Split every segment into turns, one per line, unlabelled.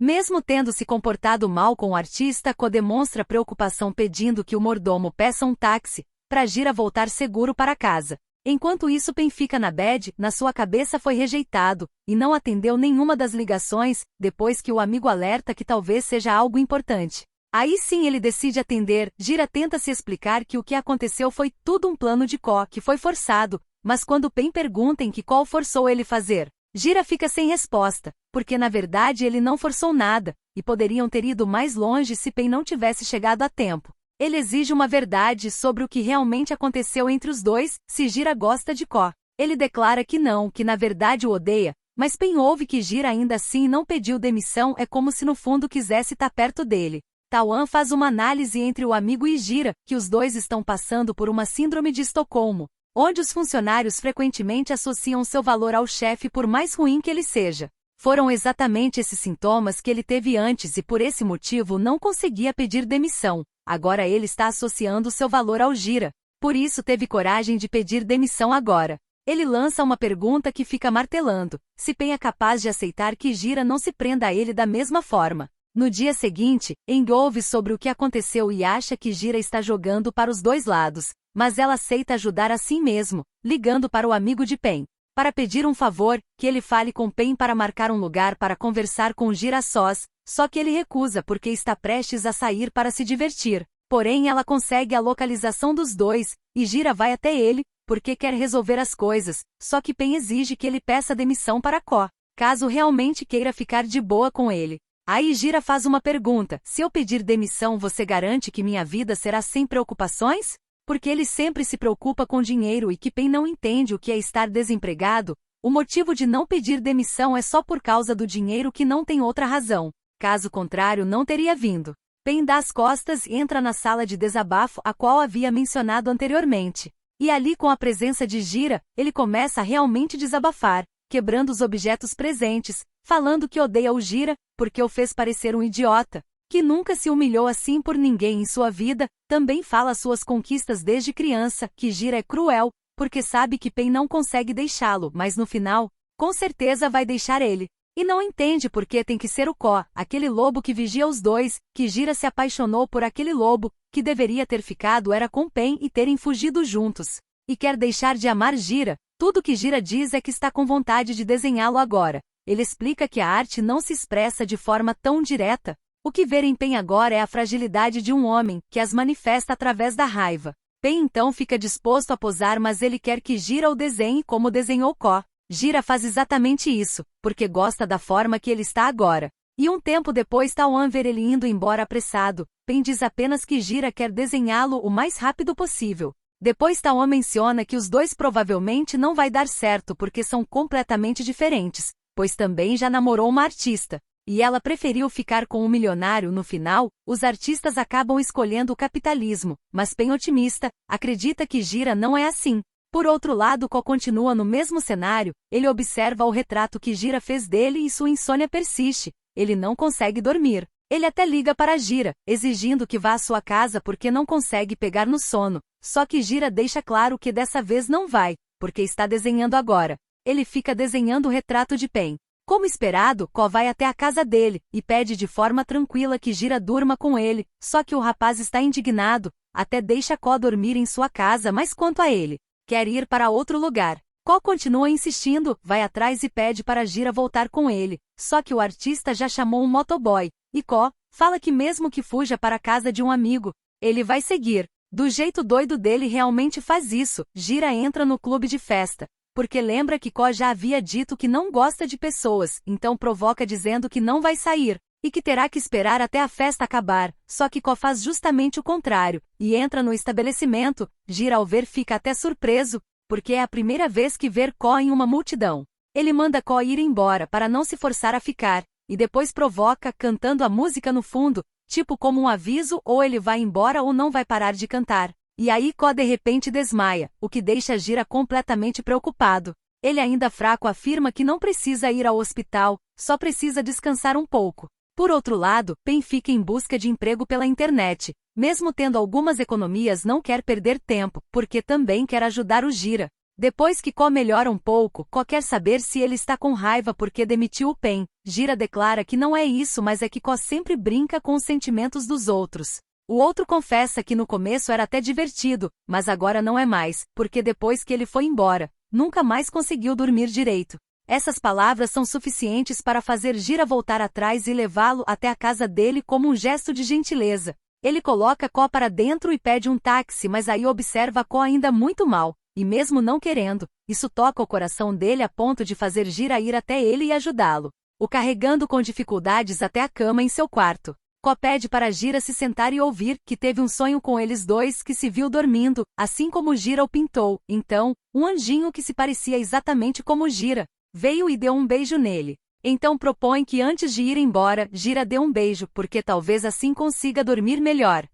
Mesmo tendo se comportado mal com o artista, Ko demonstra preocupação pedindo que o mordomo peça um táxi, para Gira voltar seguro para casa. Enquanto isso, Pen fica na bad, na sua cabeça foi rejeitado, e não atendeu nenhuma das ligações, depois que o amigo alerta que talvez seja algo importante. Aí sim ele decide atender. Gira tenta se explicar que o que aconteceu foi tudo um plano de Ko, que foi forçado, mas quando Pen pergunta em que Ko forçou ele fazer, Gira fica sem resposta, porque na verdade ele não forçou nada, e poderiam ter ido mais longe se Pen não tivesse chegado a tempo. Ele exige uma verdade sobre o que realmente aconteceu entre os dois, se Gira gosta de Ko. Ele declara que não, que na verdade o odeia, mas Pen ouve que Gira ainda assim não pediu demissão, é como se no fundo quisesse estar perto dele. Tawan faz uma análise entre o amigo e Gira, que os dois estão passando por uma síndrome de Estocolmo, onde os funcionários frequentemente associam seu valor ao chefe por mais ruim que ele seja. Foram exatamente esses sintomas que ele teve antes e por esse motivo não conseguia pedir demissão. Agora ele está associando seu valor ao Gira. Por isso teve coragem de pedir demissão agora. Ele lança uma pergunta que fica martelando, se Pen é capaz de aceitar que Gira não se prenda a ele da mesma forma. No dia seguinte, Eng ouve sobre o que aconteceu e acha que Gira está jogando para os dois lados, mas ela aceita ajudar assim mesmo, ligando para o amigo de Pen, para pedir um favor, que ele fale com Pen para marcar um lugar para conversar com Gira a sós, só que ele recusa porque está prestes a sair para se divertir. Porém ela consegue a localização dos dois, e Gira vai até ele, porque quer resolver as coisas, só que Pen exige que ele peça demissão para Ko, caso realmente queira ficar de boa com ele. Aí Gira faz uma pergunta, se eu pedir demissão você garante que minha vida será sem preocupações? Porque ele sempre se preocupa com dinheiro e que Pen não entende o que é estar desempregado. O motivo de não pedir demissão é só por causa do dinheiro, que não tem outra razão. Caso contrário não teria vindo. Pen dá as costas e entra na sala de desabafo a qual havia mencionado anteriormente. E ali, com a presença de Gira, ele começa a realmente desabafar, quebrando os objetos presentes, falando que odeia o Gira, porque o fez parecer um idiota, que nunca se humilhou assim por ninguém em sua vida. Também fala suas conquistas desde criança, que Gira é cruel, porque sabe que Pen não consegue deixá-lo, mas no final, com certeza vai deixar ele. E não entende por que tem que ser o Ko, aquele lobo que vigia os dois, que Gira se apaixonou por aquele lobo, que deveria ter ficado era com Pen e terem fugido juntos. E quer deixar de amar Gira. Tudo que Gira diz é que está com vontade de desenhá-lo agora. Ele explica que a arte não se expressa de forma tão direta. O que vê em Pen agora é a fragilidade de um homem, que as manifesta através da raiva. Pen então fica disposto a posar, mas ele quer que Gira o desenhe como desenhou Ko. Gira faz exatamente isso, porque gosta da forma que ele está agora. E um tempo depois Tawan vê ele indo embora apressado. Pen diz apenas que Gira quer desenhá-lo o mais rápido possível. Depois Tawan menciona que os dois provavelmente não vai dar certo porque são completamente diferentes, pois também já namorou uma artista, e ela preferiu ficar com um milionário. No final, os artistas acabam escolhendo o capitalismo, mas Pen, otimista, acredita que Gira não é assim. Por outro lado, Ko continua no mesmo cenário. Ele observa o retrato que Gira fez dele e sua insônia persiste. Ele não consegue dormir. Ele até liga para Gira, exigindo que vá à sua casa porque não consegue pegar no sono. Só que Gira deixa claro que dessa vez não vai, porque está desenhando agora. Ele fica desenhando o retrato de Pen. Como esperado, Ko vai até a casa dele, e pede de forma tranquila que Gira durma com ele, só que o rapaz está indignado, até deixa Ko dormir em sua casa, mas quanto a ele, quer ir para outro lugar. Ko continua insistindo, vai atrás e pede para Gira voltar com ele, só que o artista já chamou um motoboy, e Ko fala que mesmo que fuja para a casa de um amigo, ele vai seguir. Do jeito doido dele realmente faz isso. Gira entra no clube de festa, porque lembra que Ko já havia dito que não gosta de pessoas, então provoca dizendo que não vai sair, e que terá que esperar até a festa acabar, só que Ko faz justamente o contrário, e entra no estabelecimento. Gira ao ver fica até surpreso, porque é a primeira vez que vê Ko em uma multidão. Ele manda Ko ir embora para não se forçar a ficar, e depois provoca cantando a música no fundo, tipo como um aviso, ou ele vai embora ou não vai parar de cantar. E aí Ko de repente desmaia, o que deixa Gira completamente preocupado. Ele ainda fraco afirma que não precisa ir ao hospital, só precisa descansar um pouco. Por outro lado, Pen fica em busca de emprego pela internet. Mesmo tendo algumas economias, não quer perder tempo, porque também quer ajudar o Gira. Depois que Ko melhora um pouco, Ko quer saber se ele está com raiva porque demitiu o Pen. Gira declara que não é isso, mas é que Ko sempre brinca com os sentimentos dos outros. O outro confessa que no começo era até divertido, mas agora não é mais, porque depois que ele foi embora, nunca mais conseguiu dormir direito. Essas palavras são suficientes para fazer Gira voltar atrás e levá-lo até a casa dele como um gesto de gentileza. Ele coloca Ko para dentro e pede um táxi, mas aí observa Ko ainda muito mal. E mesmo não querendo, isso toca o coração dele a ponto de fazer Gira ir até ele e ajudá-lo. O carregando com dificuldades até a cama em seu quarto. Ko pede para Gira se sentar e ouvir que teve um sonho com eles dois que se viu dormindo, assim como Gira o pintou. Então, um anjinho que se parecia exatamente como Gira, veio e deu um beijo nele. Então propõe que antes de ir embora, Gira dê um beijo, porque talvez assim consiga dormir melhor.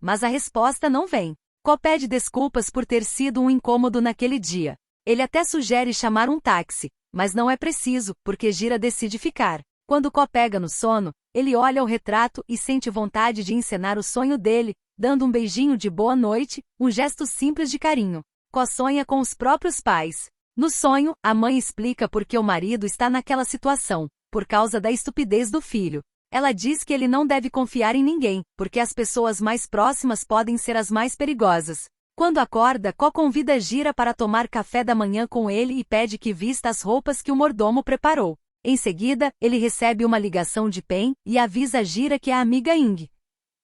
Mas a resposta não vem. Ko pede desculpas por ter sido um incômodo naquele dia. Ele até sugere chamar um táxi, mas não é preciso, porque Gira decide ficar. Quando Ko pega no sono, ele olha o retrato e sente vontade de encenar o sonho dele, dando um beijinho de boa noite, um gesto simples de carinho. Ko sonha com os próprios pais. No sonho, a mãe explica por que o marido está naquela situação, por causa da estupidez do filho. Ela diz que ele não deve confiar em ninguém, porque as pessoas mais próximas podem ser as mais perigosas. Quando acorda, Ko convida Gira para tomar café da manhã com ele e pede que vista as roupas que o mordomo preparou. Em seguida, ele recebe uma ligação de Pen e avisa Gira que é a amiga Ing.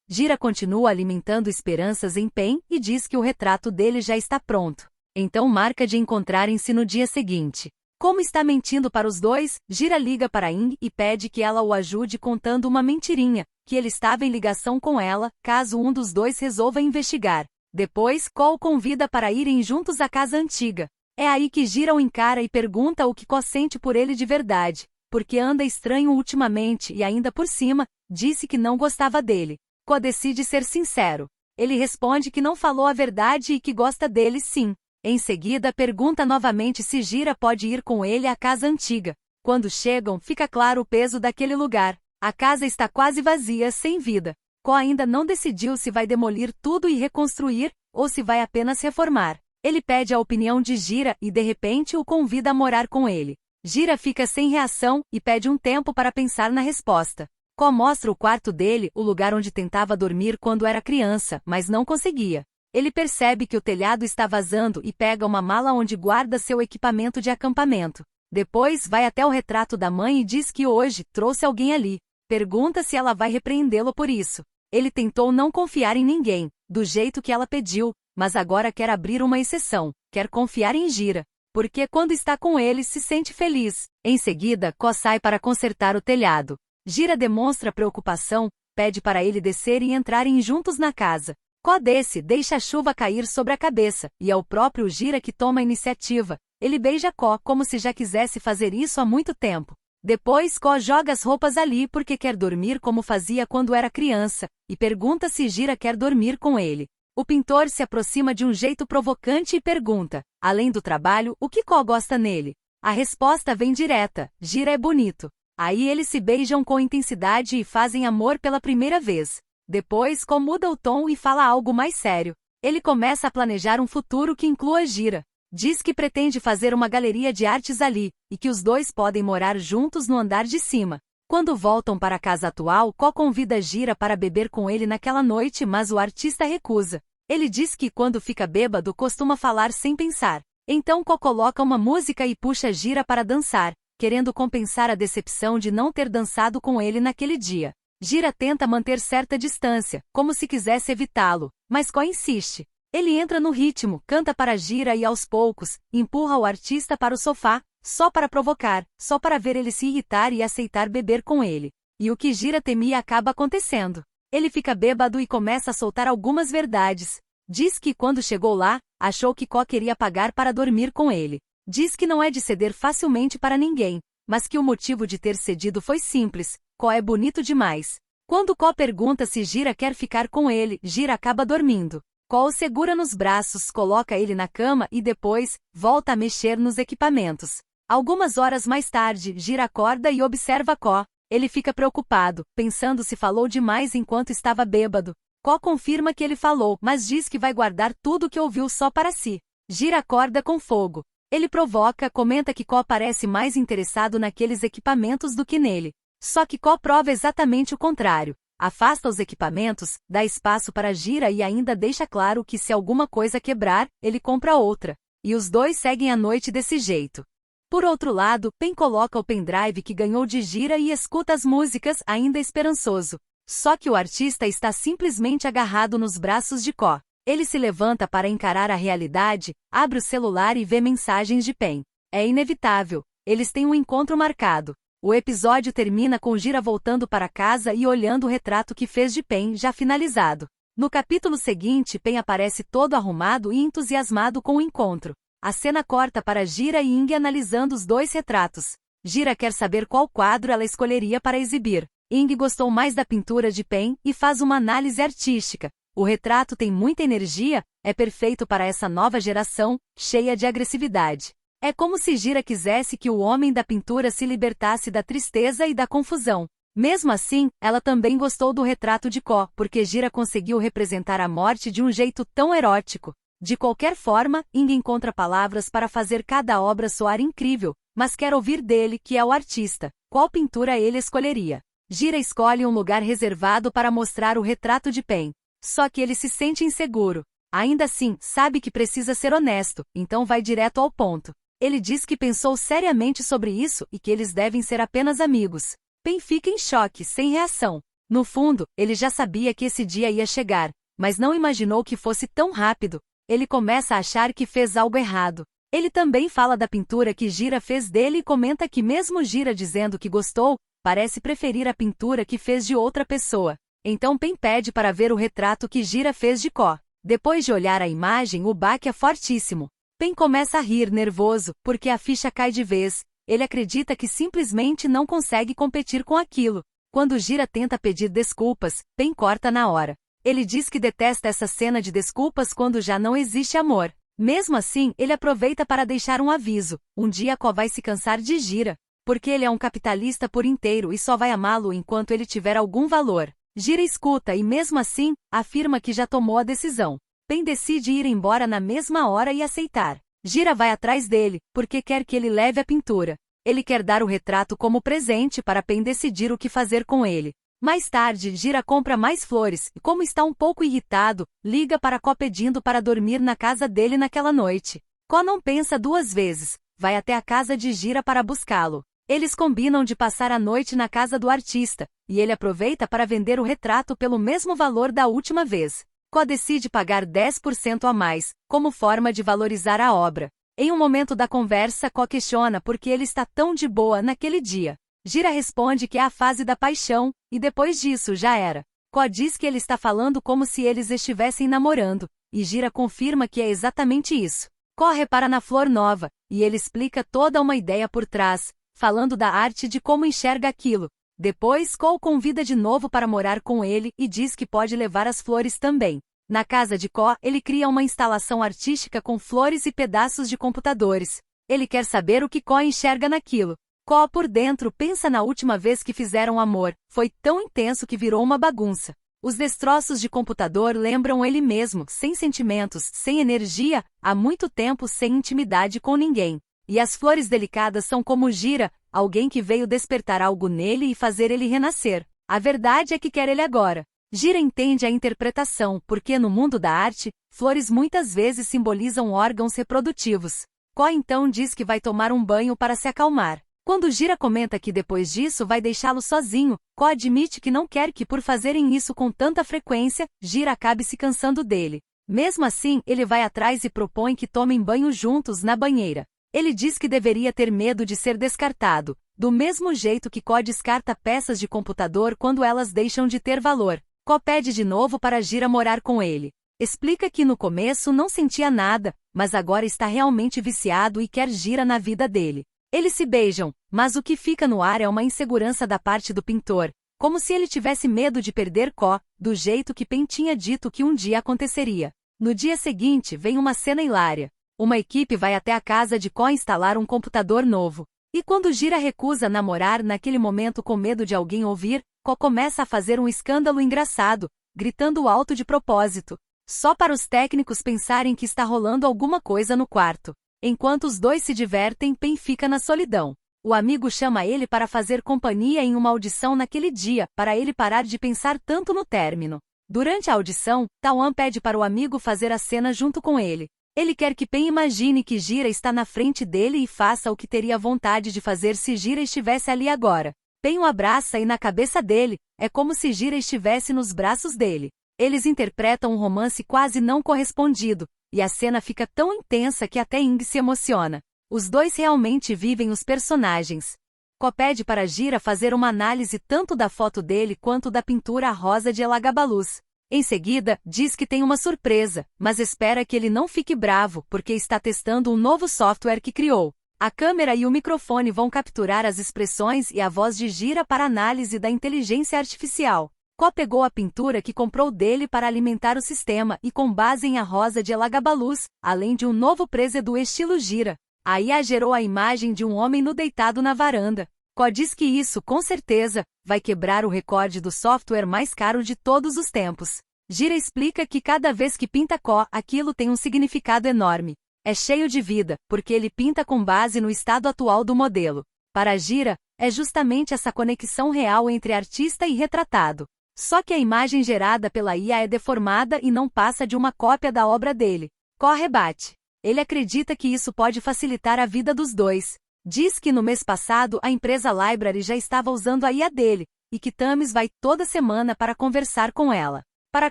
Gira continua alimentando esperanças em Pen e diz que o retrato dele já está pronto. Então marca de encontrarem-se no dia seguinte. Como está mentindo para os dois, Gira liga para Ing e pede que ela o ajude contando uma mentirinha, que ele estava em ligação com ela, caso um dos dois resolva investigar. Depois, Ko o convida para irem juntos à casa antiga. É aí que Gira o encara e pergunta o que Ko sente por ele de verdade, porque anda estranho ultimamente e ainda por cima, disse que não gostava dele. Ko decide ser sincero. Ele responde que não falou a verdade e que gosta dele sim. Em seguida pergunta novamente se Gira pode ir com ele à casa antiga. Quando chegam, fica claro o peso daquele lugar. A casa está quase vazia, sem vida. Ko ainda não decidiu se vai demolir tudo e reconstruir, ou se vai apenas reformar. Ele pede a opinião de Gira e de repente o convida a morar com ele. Gira fica sem reação e pede um tempo para pensar na resposta. Ko mostra o quarto dele, o lugar onde tentava dormir quando era criança, mas não conseguia. Ele percebe que o telhado está vazando e pega uma mala onde guarda seu equipamento de acampamento. Depois vai até o retrato da mãe e diz que hoje trouxe alguém ali. Pergunta se ela vai repreendê-lo por isso. Ele tentou não confiar em ninguém, do jeito que ela pediu, mas agora quer abrir uma exceção, quer confiar em Gira, porque quando está com ele se sente feliz. Em seguida, Ko sai para consertar o telhado. Gira demonstra preocupação, pede para ele descer e entrarem juntos na casa. Ko desce, deixa a chuva cair sobre a cabeça, e é o próprio Gira que toma a iniciativa. Ele beija Ko como se já quisesse fazer isso há muito tempo. Depois Ko joga as roupas ali porque quer dormir como fazia quando era criança, e pergunta se Gira quer dormir com ele. O pintor se aproxima de um jeito provocante e pergunta, além do trabalho, o que Ko gosta nele. A resposta vem direta, Gira é bonito. Aí eles se beijam com intensidade e fazem amor pela primeira vez. Depois Ko muda o tom e fala algo mais sério. Ele começa a planejar um futuro que inclua Gira. Diz que pretende fazer uma galeria de artes ali, e que os dois podem morar juntos no andar de cima. Quando voltam para a casa atual, Ko convida Gira para beber com ele naquela noite, mas o artista recusa. Ele diz que quando fica bêbado costuma falar sem pensar. Então Ko coloca uma música e puxa Gira para dançar, querendo compensar a decepção de não ter dançado com ele naquele dia. Gira tenta manter certa distância, como se quisesse evitá-lo, mas Ko insiste. Ele entra no ritmo, canta para Gira e aos poucos, empurra o artista para o sofá, só para provocar, só para ver ele se irritar e aceitar beber com ele. E o que Gira temia acaba acontecendo. Ele fica bêbado e começa a soltar algumas verdades. Diz que quando chegou lá, achou que Ko queria pagar para dormir com ele. Diz que não é de ceder facilmente para ninguém, mas que o motivo de ter cedido foi simples. Ko é bonito demais. Quando Ko pergunta se Gira quer ficar com ele, Gira acaba dormindo. Ko o segura nos braços, coloca ele na cama e depois, volta a mexer nos equipamentos. Algumas horas mais tarde, Gira acorda e observa Ko. Ele fica preocupado, pensando se falou demais enquanto estava bêbado. Ko confirma que ele falou, mas diz que vai guardar tudo o que ouviu só para si. Gira acorda com fogo. Ele provoca, comenta que Ko parece mais interessado naqueles equipamentos do que nele. Só que Ko prova exatamente o contrário. Afasta os equipamentos, dá espaço para Gira e ainda deixa claro que se alguma coisa quebrar, ele compra outra. E os dois seguem a noite desse jeito. Por outro lado, Pen coloca o pendrive que ganhou de Gira e escuta as músicas, ainda esperançoso. Só que o artista está simplesmente agarrado nos braços de Ko. Ele se levanta para encarar a realidade, abre o celular e vê mensagens de Pen. É inevitável. Eles têm um encontro marcado. O episódio termina com Gira voltando para casa e olhando o retrato que fez de Pen já finalizado. No capítulo seguinte, Pen aparece todo arrumado e entusiasmado com o encontro. A cena corta para Gira e Ing analisando os dois retratos. Gira quer saber qual quadro ela escolheria para exibir. Ing gostou mais da pintura de Pen e faz uma análise artística. O retrato tem muita energia, é perfeito para essa nova geração, cheia de agressividade. É como se Gira quisesse que o homem da pintura se libertasse da tristeza e da confusão. Mesmo assim, ela também gostou do retrato de Ko, porque Gira conseguiu representar a morte de um jeito tão erótico. De qualquer forma, Ing encontra palavras para fazer cada obra soar incrível, mas quer ouvir dele, que é o artista, qual pintura ele escolheria. Gira escolhe um lugar reservado para mostrar o retrato de Pen. Só que ele se sente inseguro. Ainda assim, sabe que precisa ser honesto, então vai direto ao ponto. Ele diz que pensou seriamente sobre isso e que eles devem ser apenas amigos. Pen fica em choque, sem reação. No fundo, ele já sabia que esse dia ia chegar, mas não imaginou que fosse tão rápido. Ele começa a achar que fez algo errado. Ele também fala da pintura que Gira fez dele e comenta que mesmo Gira dizendo que gostou, parece preferir a pintura que fez de outra pessoa. Então Pen pede para ver o retrato que Gira fez de Ko. Depois de olhar a imagem, o baque é fortíssimo. Pen começa a rir nervoso, porque a ficha cai de vez. Ele acredita que simplesmente não consegue competir com aquilo. Quando Gira tenta pedir desculpas, Pen corta na hora. Ele diz que detesta essa cena de desculpas quando já não existe amor. Mesmo assim, ele aproveita para deixar um aviso. Um dia Ko vai se cansar de Gira, porque ele é um capitalista por inteiro e só vai amá-lo enquanto ele tiver algum valor. Gira escuta e mesmo assim, afirma que já tomou a decisão. Pen decide ir embora na mesma hora e aceitar. Gira vai atrás dele, porque quer que ele leve a pintura. Ele quer dar o retrato como presente para Pen decidir o que fazer com ele. Mais tarde, Gira compra mais flores e, como está um pouco irritado, liga para Ko pedindo para dormir na casa dele naquela noite. Ko não pensa duas vezes, vai até a casa de Gira para buscá-lo. Eles combinam de passar a noite na casa do artista, e ele aproveita para vender o retrato pelo mesmo valor da última vez. Ko decide pagar 10% a mais, como forma de valorizar a obra. Em um momento da conversa, Ko questiona por que ele está tão de boa naquele dia. Gira responde que é a fase da paixão, e depois disso já era. Ko diz que ele está falando como se eles estivessem namorando, e Gira confirma que é exatamente isso. Ko repara na flor nova, e ele explica toda uma ideia por trás, falando da arte de como enxerga aquilo. Depois, Ko o convida de novo para morar com ele e diz que pode levar as flores também. Na casa de Ko, ele cria uma instalação artística com flores e pedaços de computadores. Ele quer saber o que Ko enxerga naquilo. Ko, por dentro, pensa na última vez que fizeram amor. Foi tão intenso que virou uma bagunça. Os destroços de computador lembram ele mesmo, sem sentimentos, sem energia, há muito tempo sem intimidade com ninguém. E as flores delicadas são como Gira, alguém que veio despertar algo nele e fazer ele renascer. A verdade é que quer ele agora. Gira entende a interpretação, porque no mundo da arte, flores muitas vezes simbolizam órgãos reprodutivos. Ko então diz que vai tomar um banho para se acalmar. Quando Gira comenta que depois disso vai deixá-lo sozinho, Ko admite que não quer que por fazerem isso com tanta frequência, Gira acabe se cansando dele. Mesmo assim, ele vai atrás e propõe que tomem banho juntos na banheira. Ele diz que deveria ter medo de ser descartado, do mesmo jeito que Ko descarta peças de computador quando elas deixam de ter valor. Ko pede de novo para Gira morar com ele. Explica que no começo não sentia nada, mas agora está realmente viciado e quer Gira na vida dele. Eles se beijam, mas o que fica no ar é uma insegurança da parte do pintor, como se ele tivesse medo de perder Ko, do jeito que Pen tinha dito que um dia aconteceria. No dia seguinte vem uma cena hilária. Uma equipe vai até a casa de Ko instalar um computador novo. E quando Gira recusa namorar naquele momento com medo de alguém ouvir, Ko começa a fazer um escândalo engraçado, gritando alto de propósito. Só para os técnicos pensarem que está rolando alguma coisa no quarto. Enquanto os dois se divertem, Pen fica na solidão. O amigo chama ele para fazer companhia em uma audição naquele dia, para ele parar de pensar tanto no término. Durante a audição, Tawan pede para o amigo fazer a cena junto com ele. Ele quer que Pen imagine que Gira está na frente dele e faça o que teria vontade de fazer se Gira estivesse ali agora. Pen o abraça e na cabeça dele, é como se Gira estivesse nos braços dele. Eles interpretam um romance quase não correspondido, e a cena fica tão intensa que até Ing se emociona. Os dois realmente vivem os personagens. Ko pede para Gira fazer uma análise tanto da foto dele quanto da pintura rosa de Elagabalus. Em seguida, diz que tem uma surpresa, mas espera que ele não fique bravo porque está testando um novo software que criou. A câmera e o microfone vão capturar as expressões e a voz de Gira para análise da inteligência artificial. Ko pegou a pintura que comprou dele para alimentar o sistema e com base em a rosa de Elagabalus, além de um novo preset do estilo Gira. A IA gerou a imagem de um homem nu deitado na varanda. Ko diz que isso, com certeza, vai quebrar o recorde do software mais caro de todos os tempos. Gira explica que cada vez que pinta Ko, aquilo tem um significado enorme. É cheio de vida, porque ele pinta com base no estado atual do modelo. Para Gira, é justamente essa conexão real entre artista e retratado. Só que a imagem gerada pela IA é deformada e não passa de uma cópia da obra dele. Ko rebate. Ele acredita que isso pode facilitar a vida dos dois. Diz que no mês passado a empresa Library já estava usando a IA dele, e que Thames vai toda semana para conversar com ela. Para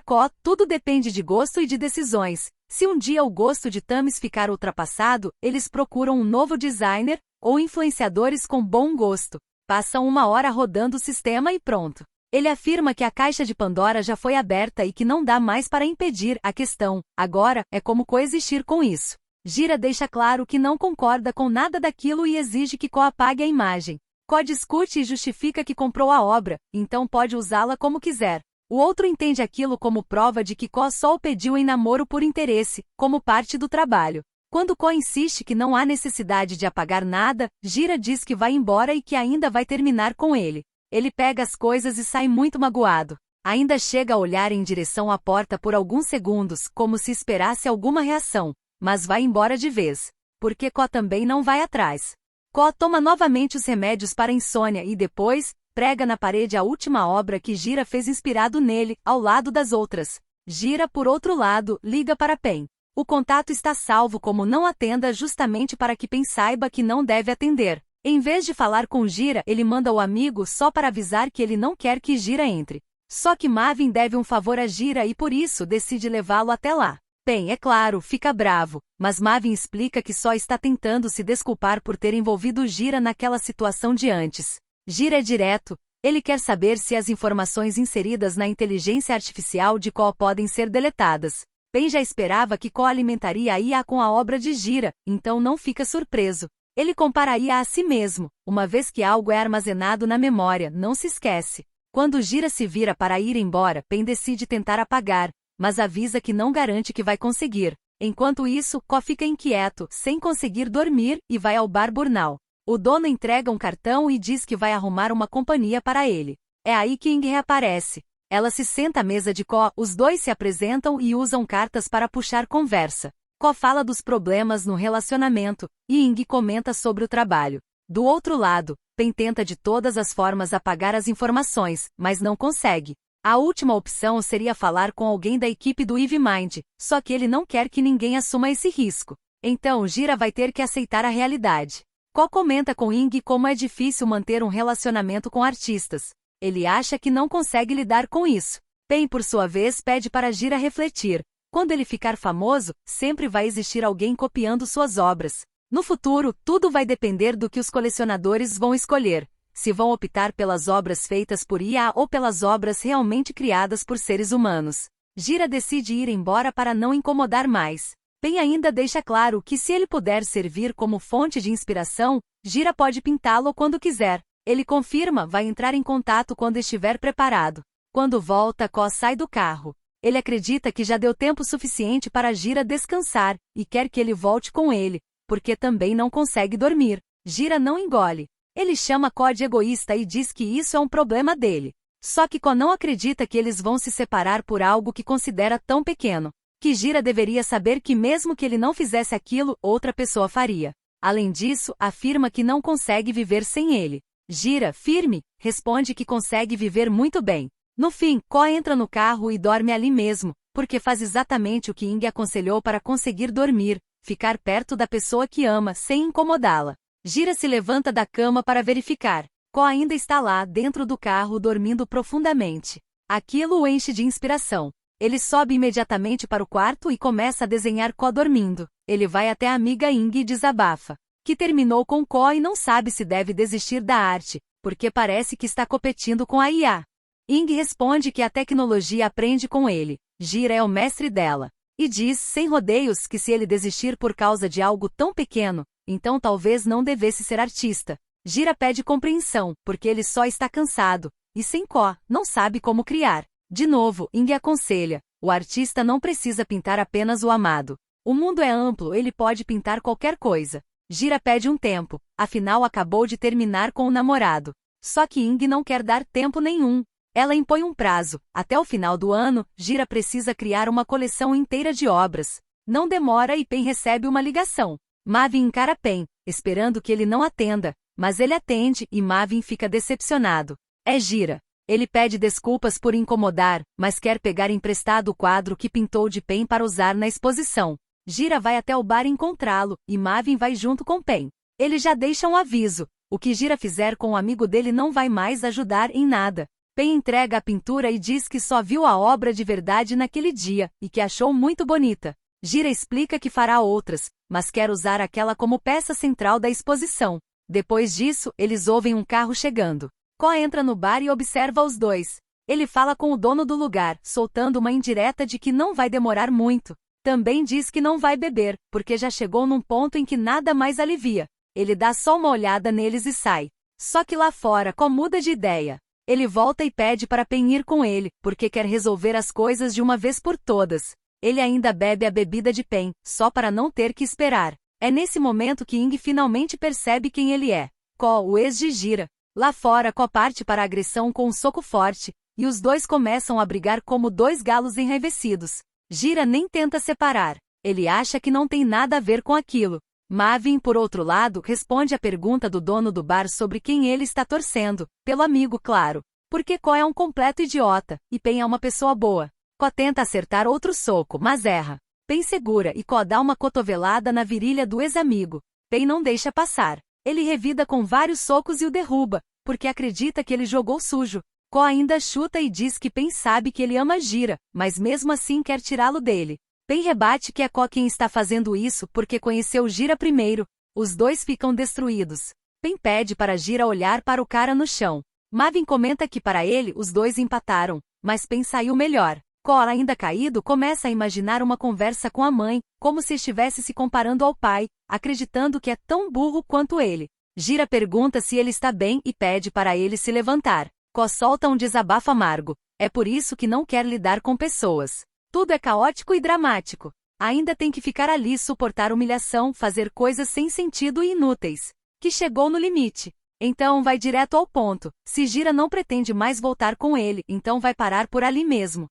Ko, tudo depende de gosto e de decisões. Se um dia o gosto de Thames ficar ultrapassado, eles procuram um novo designer, ou influenciadores com bom gosto. Passam 1 hora rodando o sistema e pronto. Ele afirma que a caixa de Pandora já foi aberta e que não dá mais para impedir a questão. Agora, é como coexistir com isso. Gira deixa claro que não concorda com nada daquilo e exige que Ko apague a imagem. Ko discute e justifica que comprou a obra, então pode usá-la como quiser. O outro entende aquilo como prova de que Ko só o pediu em namoro por interesse, como parte do trabalho. Quando Ko insiste que não há necessidade de apagar nada, Gira diz que vai embora e que ainda vai terminar com ele. Ele pega as coisas e sai muito magoado. Ainda chega a olhar em direção à porta por alguns segundos, como se esperasse alguma reação, mas vai embora de vez. Porque Ko também não vai atrás. Ko toma novamente os remédios para a insônia e depois, prega na parede a última obra que Gira fez inspirado nele, ao lado das outras. Gira, por outro lado, liga para Pen. O contato está salvo como não atenda justamente para que Pen saiba que não deve atender. Em vez de falar com Gira, ele manda o amigo só para avisar que ele não quer que Gira entre. Só que Mavin deve um favor a Gira e por isso decide levá-lo até lá. Pen, é claro, fica bravo, mas Mavin explica que só está tentando se desculpar por ter envolvido Gira naquela situação de antes. Gira é direto, ele quer saber se as informações inseridas na inteligência artificial de Ko podem ser deletadas. Pen já esperava que Ko alimentaria a IA com a obra de Gira, então não fica surpreso. Ele compara a IA a si mesmo, uma vez que algo é armazenado na memória, não se esquece. Quando Gira se vira para ir embora, Pen decide tentar apagar, mas avisa que não garante que vai conseguir. Enquanto isso, Ko fica inquieto, sem conseguir dormir, e vai ao bar Burnal. O dono entrega um cartão e diz que vai arrumar uma companhia para ele. É aí que Ing reaparece. Ela se senta à mesa de Ko, os dois se apresentam e usam cartas para puxar conversa. Ko fala dos problemas no relacionamento, e Ing comenta sobre o trabalho. Do outro lado, Pen tenta de todas as formas apagar as informações, mas não consegue. A última opção seria falar com alguém da equipe do EveMind, só que ele não quer que ninguém assuma esse risco. Então Gira vai ter que aceitar a realidade. Ko comenta com Ing como é difícil manter um relacionamento com artistas. Ele acha que não consegue lidar com isso. Pen, por sua vez, pede para Gira refletir. Quando ele ficar famoso, sempre vai existir alguém copiando suas obras. No futuro, tudo vai depender do que os colecionadores vão escolher. Se vão optar pelas obras feitas por IA ou pelas obras realmente criadas por seres humanos. Gira decide ir embora para não incomodar mais. Pen ainda deixa claro que se ele puder servir como fonte de inspiração, Gira pode pintá-lo quando quiser. Ele confirma, vai entrar em contato quando estiver preparado. Quando volta, Ko sai do carro. Ele acredita que já deu tempo suficiente para Gira descansar, e quer que ele volte com ele, porque também não consegue dormir. Gira não engole. Ele chama Ko de egoísta e diz que isso é um problema dele. Só que Ko não acredita que eles vão se separar por algo que considera tão pequeno. que Gira deveria saber que mesmo que ele não fizesse aquilo, outra pessoa faria. Além disso, afirma que não consegue viver sem ele. Gira, firme, responde que consegue viver muito bem. No fim, Ko entra no carro e dorme ali mesmo, porque faz exatamente o que Ing aconselhou para conseguir dormir, ficar perto da pessoa que ama, sem incomodá-la. Gira se levanta da cama para verificar. Ko ainda está lá, dentro do carro, dormindo profundamente. Aquilo o enche de inspiração. Ele sobe imediatamente para o quarto e começa a desenhar Ko dormindo. Ele vai até a amiga Ing e desabafa que terminou com Ko e não sabe se deve desistir da arte, porque parece que está competindo com a IA. Ing responde que a tecnologia aprende com ele. Gira é o mestre dela. E diz, sem rodeios, que se ele desistir por causa de algo tão pequeno, então talvez não devesse ser artista. Gira pede compreensão, porque ele só está cansado, e sem Ko, não sabe como criar. De novo, Ing aconselha, o artista não precisa pintar apenas o amado. O mundo é amplo, ele pode pintar qualquer coisa. Gira pede um tempo, afinal acabou de terminar com o namorado. Só que Ing não quer dar tempo nenhum. Ela impõe um prazo. Até o final do ano, Gira precisa criar uma coleção inteira de obras. Não demora e Pen recebe uma ligação. Mavin encara Pen, esperando que ele não atenda, mas ele atende e Mavin fica decepcionado. É Gira. Ele pede desculpas por incomodar, mas quer pegar emprestado o quadro que pintou de Pen para usar na exposição. Gira vai até o bar encontrá-lo, e Mavin vai junto com Pen. Ele já deixa um aviso. O que Gira fizer com o amigo dele não vai mais ajudar em nada. Pen entrega a pintura e diz que só viu a obra de verdade naquele dia, e que achou muito bonita. Gira explica que fará outras, mas quer usar aquela como peça central da exposição. Depois disso, eles ouvem um carro chegando. Ko entra no bar e observa os dois. Ele fala com o dono do lugar, soltando uma indireta de que não vai demorar muito. Também diz que não vai beber, porque já chegou num ponto em que nada mais alivia. Ele dá só uma olhada neles e sai. Só que lá fora, Ko muda de ideia. Ele volta e pede para Pen ir com ele, porque quer resolver as coisas de uma vez por todas. Ele ainda bebe a bebida de Pen, só para não ter que esperar. É nesse momento que Ing finalmente percebe quem ele é. Ko, o ex de Gira. Lá fora, Ko parte para a agressão com um soco forte, e os dois começam a brigar como dois galos enraivecidos. Gira nem tenta separar. Ele acha que não tem nada a ver com aquilo. Mavin, por outro lado, responde à pergunta do dono do bar sobre quem ele está torcendo. Pelo amigo, claro. Porque Ko é um completo idiota, e Pen é uma pessoa boa. Ko tenta acertar outro soco, mas erra. Pen segura e Ko dá uma cotovelada na virilha do ex-amigo. Pen não deixa passar. Ele revida com vários socos e o derruba, porque acredita que ele jogou sujo. Ko ainda chuta e diz que Pen sabe que ele ama Gira, mas mesmo assim quer tirá-lo dele. Pen rebate que é Ko quem está fazendo isso porque conheceu Gira primeiro. Os dois ficam destruídos. Pen pede para Gira olhar para o cara no chão. Mavin comenta que para ele os dois empataram, mas Pen saiu melhor. Ko, ainda caído, começa a imaginar uma conversa com a mãe, como se estivesse se comparando ao pai, acreditando que é tão burro quanto ele. Gira pergunta se ele está bem e pede para ele se levantar. Ko solta um desabafo amargo. É por isso que não quer lidar com pessoas. Tudo é caótico e dramático. Ainda tem que ficar ali, suportar humilhação, fazer coisas sem sentido e inúteis. Que chegou no limite. Então vai direto ao ponto. Se Gira não pretende mais voltar com ele, então vai parar por ali mesmo.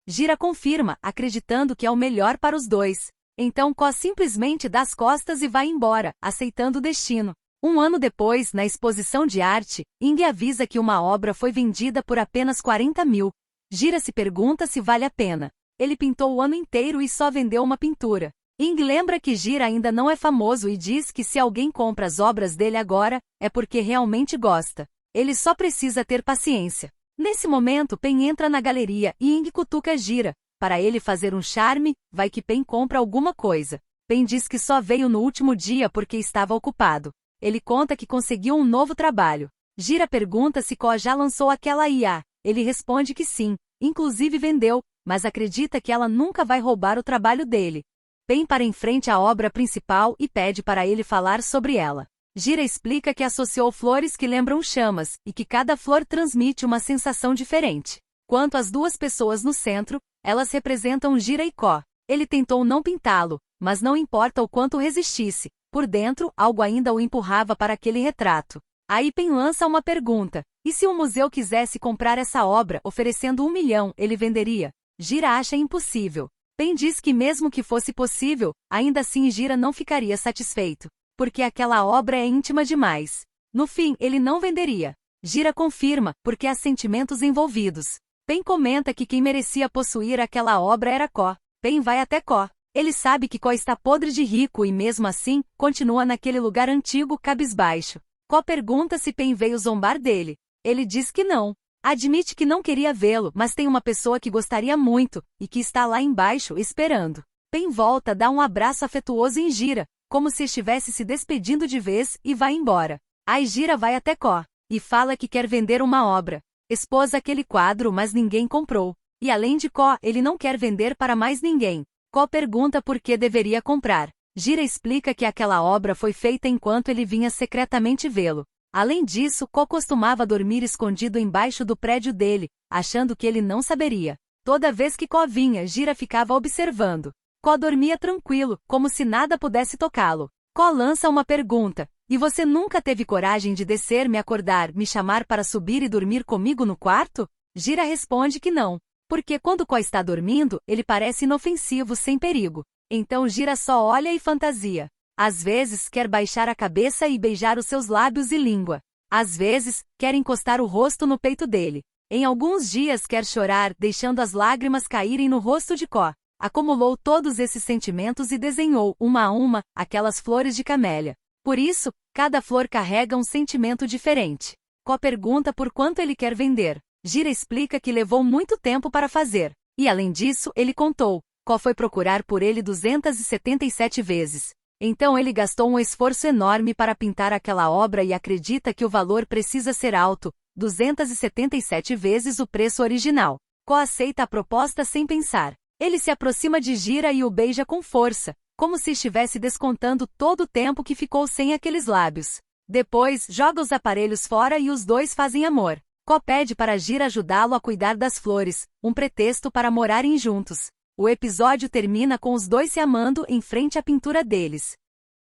Gira confirma, acreditando que é o melhor para os dois. Então Ko simplesmente dá as costas e vai embora, aceitando o destino. Um ano depois, na exposição de arte, Ing avisa que uma obra foi vendida por apenas 40 mil. Gira se pergunta se vale a pena. Ele pintou o ano inteiro e só vendeu uma pintura. Ing lembra que Gira ainda não é famoso e diz que se alguém compra as obras dele agora, é porque realmente gosta. Ele só precisa ter paciência. Nesse momento, Pen entra na galeria e Ing cutuca Gira. Para ele fazer um charme, vai que Pen compra alguma coisa. Pen diz que só veio no último dia porque estava ocupado. Ele conta que conseguiu um novo trabalho. Gira pergunta se Ko já lançou aquela IA. Ele responde que sim, inclusive vendeu, mas acredita que ela nunca vai roubar o trabalho dele. Pen para em frente à obra principal e pede para ele falar sobre ela. Gira explica que associou flores que lembram chamas, e que cada flor transmite uma sensação diferente. Quanto às duas pessoas no centro, elas representam Gira e Ko. Ele tentou não pintá-lo, mas não importa o quanto resistisse. Por dentro, algo ainda o empurrava para aquele retrato. Aí Pen lança uma pergunta. E se o museu quisesse comprar essa obra, oferecendo 1 milhão, ele venderia? Gira acha impossível. Pen diz que mesmo que fosse possível, ainda assim Gira não ficaria satisfeito, porque aquela obra é íntima demais. No fim, ele não venderia. Gira confirma, porque há sentimentos envolvidos. Pen comenta que quem merecia possuir aquela obra era Ko. Pen vai até Ko. Ele sabe que Ko está podre de rico e mesmo assim, continua naquele lugar antigo cabisbaixo. Ko pergunta se Pen veio zombar dele. Ele diz que não. Admite que não queria vê-lo, mas tem uma pessoa que gostaria muito, e que está lá embaixo esperando. Pen volta, dá um abraço afetuoso em Gira, como se estivesse se despedindo de vez, e vai embora. Aí Gira vai até Ko, e fala que quer vender uma obra. Expôs aquele quadro, mas ninguém comprou. E além de Ko, ele não quer vender para mais ninguém. Ko pergunta por que deveria comprar. Gira explica que aquela obra foi feita enquanto ele vinha secretamente vê-lo. Além disso, Ko costumava dormir escondido embaixo do prédio dele, achando que ele não saberia. Toda vez que Ko vinha, Gira ficava observando. Ko dormia tranquilo, como se nada pudesse tocá-lo. Ko lança uma pergunta: e você nunca teve coragem de descer, me acordar, me chamar para subir e dormir comigo no quarto? Gira responde que não, porque quando Ko está dormindo, ele parece inofensivo, sem perigo. Então Gira só olha e fantasia. Às vezes, quer baixar a cabeça e beijar os seus lábios e língua. Às vezes, quer encostar o rosto no peito dele. Em alguns dias quer chorar, deixando as lágrimas caírem no rosto de Ko. Acumulou todos esses sentimentos e desenhou, uma a uma, aquelas flores de camélia. Por isso, cada flor carrega um sentimento diferente. Ko pergunta por quanto ele quer vender. Gira explica que levou muito tempo para fazer. E além disso, ele contou. Ko foi procurar por ele 277 vezes. Então ele gastou um esforço enorme para pintar aquela obra e acredita que o valor precisa ser alto, 277 vezes o preço original. Ko aceita a proposta sem pensar. Ele se aproxima de Gira e o beija com força, como se estivesse descontando todo o tempo que ficou sem aqueles lábios. Depois, joga os aparelhos fora e os dois fazem amor. Ko pede para Gira ajudá-lo a cuidar das flores, um pretexto para morarem juntos. O episódio termina com os dois se amando em frente à pintura deles.